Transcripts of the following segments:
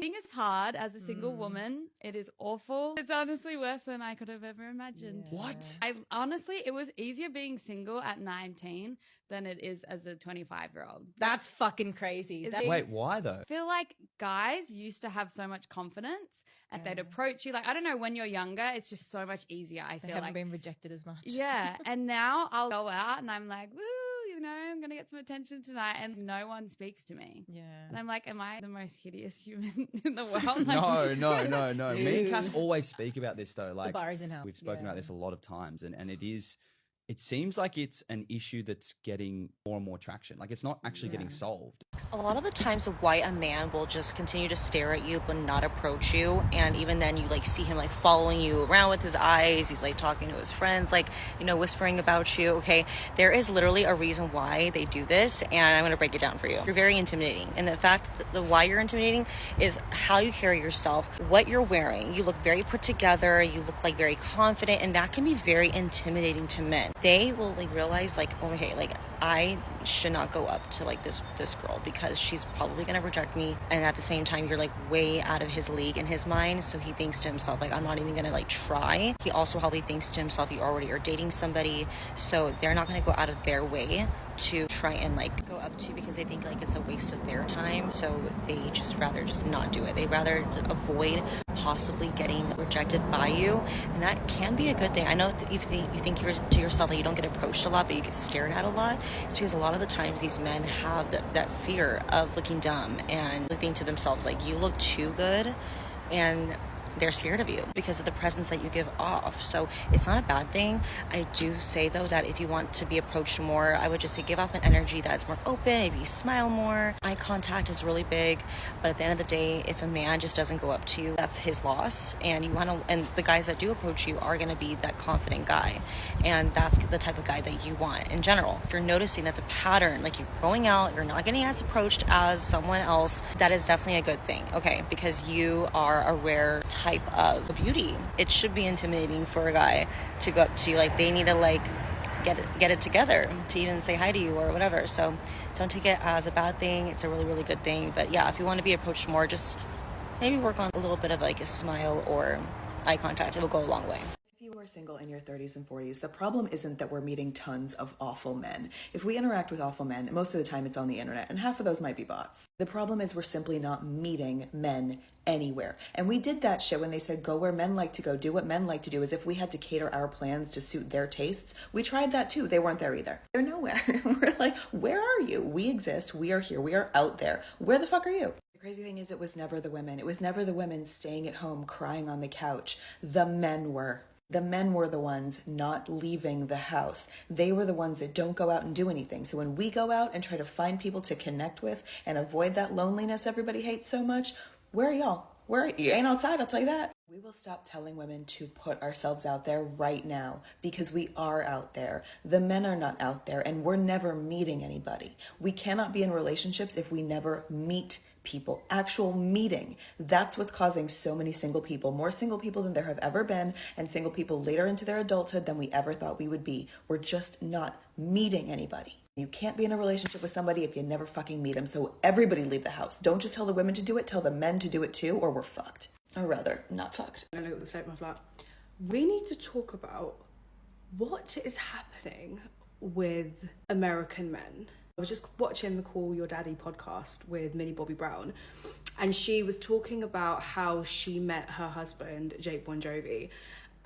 Dating is hard as a single woman. It is awful. It's honestly worse than I could have ever imagined. Yeah. What? I honestly, it was easier being single at 19 than it is as a 25-year-old. That's fucking crazy. Is That- it- Wait, why though? I feel like guys used to have so much confidence and they'd approach you. Like, I don't know, when you're younger, it's just so much easier. I they feel haven't like. been rejected as much. Yeah. And now I'll go out and I'm like, woo, you know, I'm going to get some attention tonight. And no one speaks to me. Yeah. And I'm like, am I the most hideous human in the world? Like, No. Me and Cass always speak about this though. Like, bar is in hell. we've spoken Yeah. about this a lot of times, and it seems like it's an issue that's getting more and more traction. Like, it's not actually getting solved. A lot of the times why a man will just continue to stare at you but not approach you, and even then you like see him like following you around with his eyes, he's like talking to his friends, like, you know, whispering about you. Okay, there is literally a reason why they do this, and I'm going to break it down for you. You're very intimidating, and the fact that the why you're intimidating is how you carry yourself, what you're wearing. You look very put together, you look like very confident, and that can be very intimidating to men. They will like realize like, oh, okay, like I should not go up to like this girl because she's probably gonna reject me, and at the same time you're like way out of his league in his mind, so he thinks to himself like, I'm not even gonna like try. He also probably thinks to himself, you already are dating somebody, so they're not gonna go out of their way to try and like go up to you because they think like it's a waste of their time, so they just rather just not do it. They'd rather avoid possibly getting rejected by you, and that can be a good thing. I know that you think you're to yourself that you don't get approached a lot but you get stared at a lot. It's because a lot of the times these men have that fear of looking dumb and thinking to themselves like, you look too good, and they're scared of you because of the presence that you give off. So it's not a bad thing. I do say though that if you want to be approached more, I would just say give off an energy that's more open, maybe you smile more. Eye contact is really big, but at the end of the day, if a man just doesn't go up to you, that's his loss. And and the guys that do approach you are going to be that confident guy, and that's the type of guy that you want in general. If you're noticing that's a pattern, like you're going out, you're not getting as approached as someone else, that is definitely a good thing, okay? Because you are a rare type of beauty. It should be intimidating for a guy to go up to you. Like, they need to like get it together to even say hi to you or whatever. So don't take it as a bad thing. It's a really, really good thing. But yeah, if you want to be approached more, just maybe work on a little bit of like a smile or eye contact. It will go a long way. If you are single in your 30s and 40s, the problem isn't that we're meeting tons of awful men. If we interact with awful men, most of the time it's on the internet, and half of those might be bots. The problem is we're simply not meeting men anywhere. And we did that shit when they said go where men like to go, do what men like to do, as if we had to cater our plans to suit their tastes. We tried that too. They weren't there either. They're nowhere. We're like, where are you? We exist. We are here. We are out there. Where the fuck are you? The crazy thing is it was never the women. It was never the women staying at home crying on the couch. The men were. The men were the ones not leaving the house. They were the ones that don't go out and do anything. So when we go out and try to find people to connect with and avoid that loneliness everybody hates so much, where are y'all? You ain't outside, I'll tell you that. We will stop telling women to put ourselves out there right now because we are out there. The men are not out there, and we're never meeting anybody. We cannot be in relationships if we never meet people. Actual meeting. That's what's causing so many single people, more single people than there have ever been, and single people later into their adulthood than we ever thought we would be. We're just not meeting anybody. You can't be in a relationship with somebody if you never fucking meet them. So everybody leave the house. Don't just tell the women to do it, tell the men to do it too, or we're fucked. Or rather, not fucked. I look at the state of my flat. We need to talk about what is happening with American men. I was just watching the Call Your Daddy podcast with Millie Bobby Brown, and she was talking about how she met her husband, Jake Bon Jovi.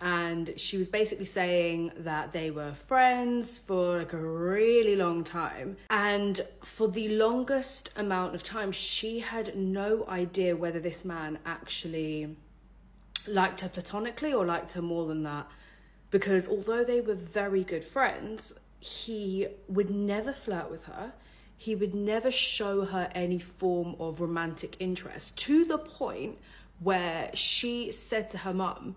And she was basically saying that they were friends for like a really long time. And for the longest amount of time, she had no idea whether this man actually liked her platonically or liked her more than that. Because although they were very good friends, he would never flirt with her. He would never show her any form of romantic interest, to the point where she said to her mum,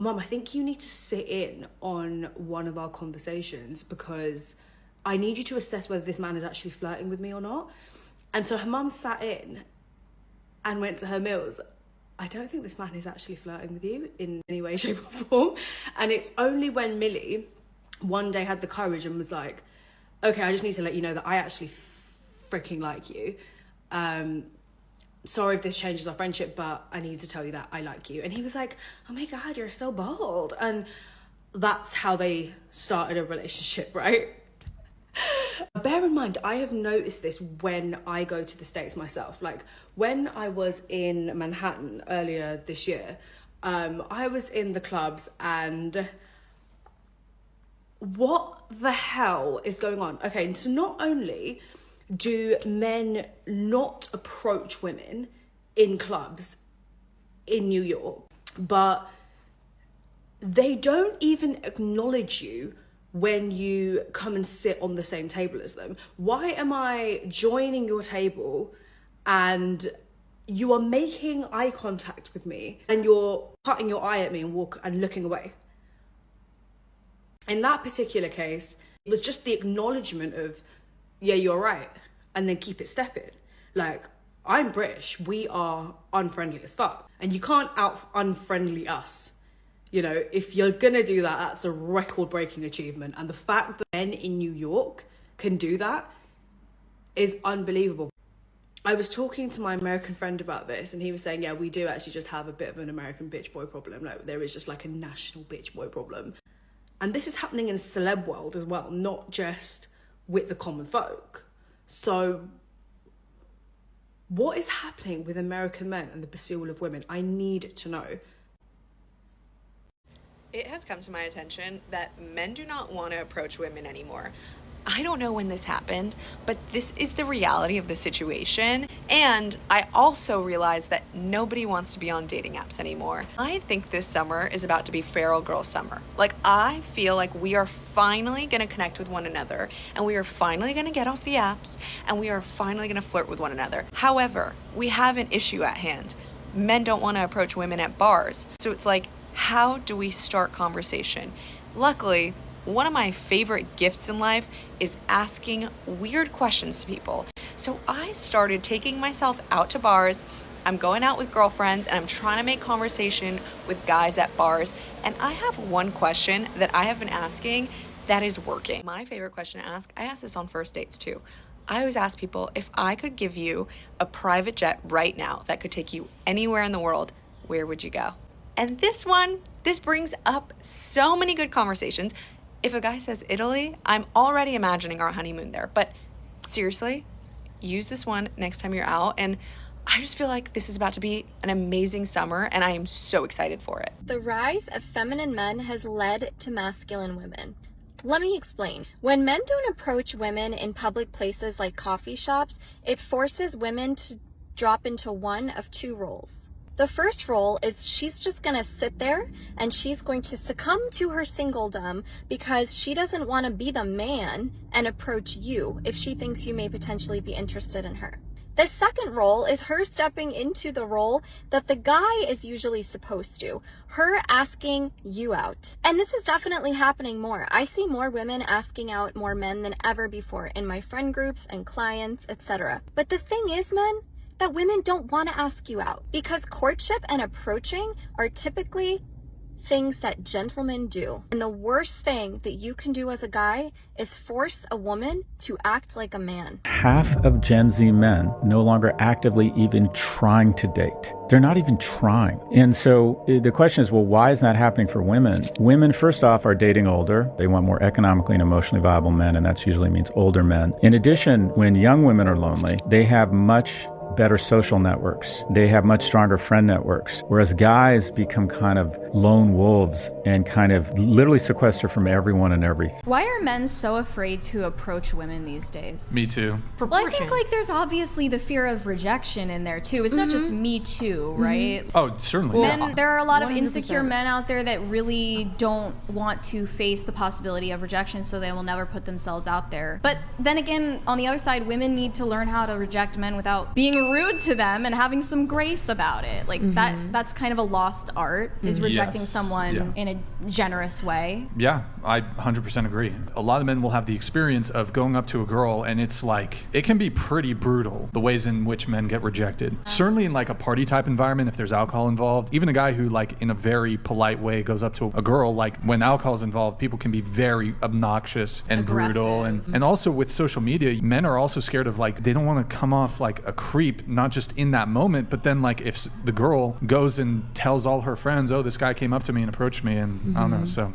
Mum, I think you need to sit in on one of our conversations because I need you to assess whether this man is actually flirting with me or not. And so her mum sat in and went to her, Mills, I don't think this man is actually flirting with you in any way, shape or form. And it's only when Millie one day had the courage and was like, okay, I just need to let you know that I actually freaking like you. sorry if this changes our friendship, but I need to tell you that I like you. And he was like, oh my God, you're so bold. And that's how they started a relationship, right? Bear in mind, I have noticed this when I go to the States myself. Like when I was in Manhattan earlier this year, I was in the clubs, and what the hell is going on? Okay, so not only do men not approach women in clubs in New York, but they don't even acknowledge you when you come and sit on the same table as them. Why am I joining your table and you are making eye contact with me and you're cutting your eye at me and looking away? In that particular case, it was just the acknowledgement of, yeah, you're right, and then keep it stepping. Like, I'm British, we are unfriendly as fuck, and you can't unfriendly us. You know, if you're gonna do that, that's a record-breaking achievement. And the fact that men in New York can do that is unbelievable. I was talking to my American friend about this, and he was saying, yeah, we do actually just have a bit of an American bitch boy problem. Like, there is just like a national bitch boy problem. And this is happening in the celeb world as well, not just with the common folk. So what is happening with American men and the pursuit of women? I need to know. It has come to my attention that men do not want to approach women anymore. I don't know when this happened, but this is the reality of the situation. And I also realize that nobody wants to be on dating apps anymore. I think this summer is about to be feral girl summer. Like, I feel like we are finally gonna connect with one another, and we are finally gonna get off the apps, and we are finally gonna flirt with one another. However, we have an issue at hand. Men don't want to approach women at bars. So it's like, how do we start conversation? Luckily, one of my favorite gifts in life is asking weird questions to people. So I started taking myself out to bars. I'm going out with girlfriends and I'm trying to make conversation with guys at bars. And I have one question that I have been asking that is working. My favorite question to ask, I ask this on first dates too. I always ask people, if I could give you a private jet right now that could take you anywhere in the world, where would you go? And this brings up so many good conversations. If a guy says Italy, I'm already imagining our honeymoon there. But seriously, use this one next time you're out. And I just feel like this is about to be an amazing summer, and I am so excited for it. The rise of feminine men has led to masculine women. Let me explain. When men don't approach women in public places like coffee shops, it forces women to drop into one of two roles. The first role is she's just gonna sit there and she's going to succumb to her singledom because she doesn't want to be the man and approach you if she thinks you may potentially be interested in her. The second role is her stepping into the role that the guy is usually supposed to, her asking you out. And this is definitely happening more. I see more women asking out more men than ever before in my friend groups and clients, etc. But the thing is, men, that women don't want to ask you out because courtship and approaching are typically things that gentlemen do. And the worst thing that you can do as a guy is force a woman to act like a man. Half of Gen Z men no longer actively even trying to date. They're not even trying. And so the question is, well, why is that happening for women? Women, first off, are dating older. They want more economically and emotionally viable men, and that usually means older men. In addition, when young women are lonely, they have much better social networks. They have much stronger friend networks, whereas guys become kind of lone wolves and kind of literally sequester from everyone and everything. Why are men so afraid to approach women these days? Me too. Well, I think like there's obviously the fear of rejection in there too. It's not just me too, right? Oh, certainly. Men, there are a lot of 100%. insecure men out there that really don't want to face the possibility of rejection, so they will never put themselves out there. But then again, on the other side, women need to learn how to reject men without being rude to them and having some grace about it. Like that's kind of a lost art, is rejecting someone in a generous way. Yeah, I 100% agree. A lot of men will have the experience of going up to a girl and it's like, it can be pretty brutal, the ways in which men get rejected. Certainly in like a party type environment, if there's alcohol involved, even a guy who like in a very polite way goes up to a girl, like when alcohol is involved, people can be very obnoxious and brutal. And also with social media, men are also scared of like, they don't want to come off like a creep creep, not just in that moment, but then like if the girl goes and tells all her friends, oh, this guy came up to me and approached me, and I don't know. So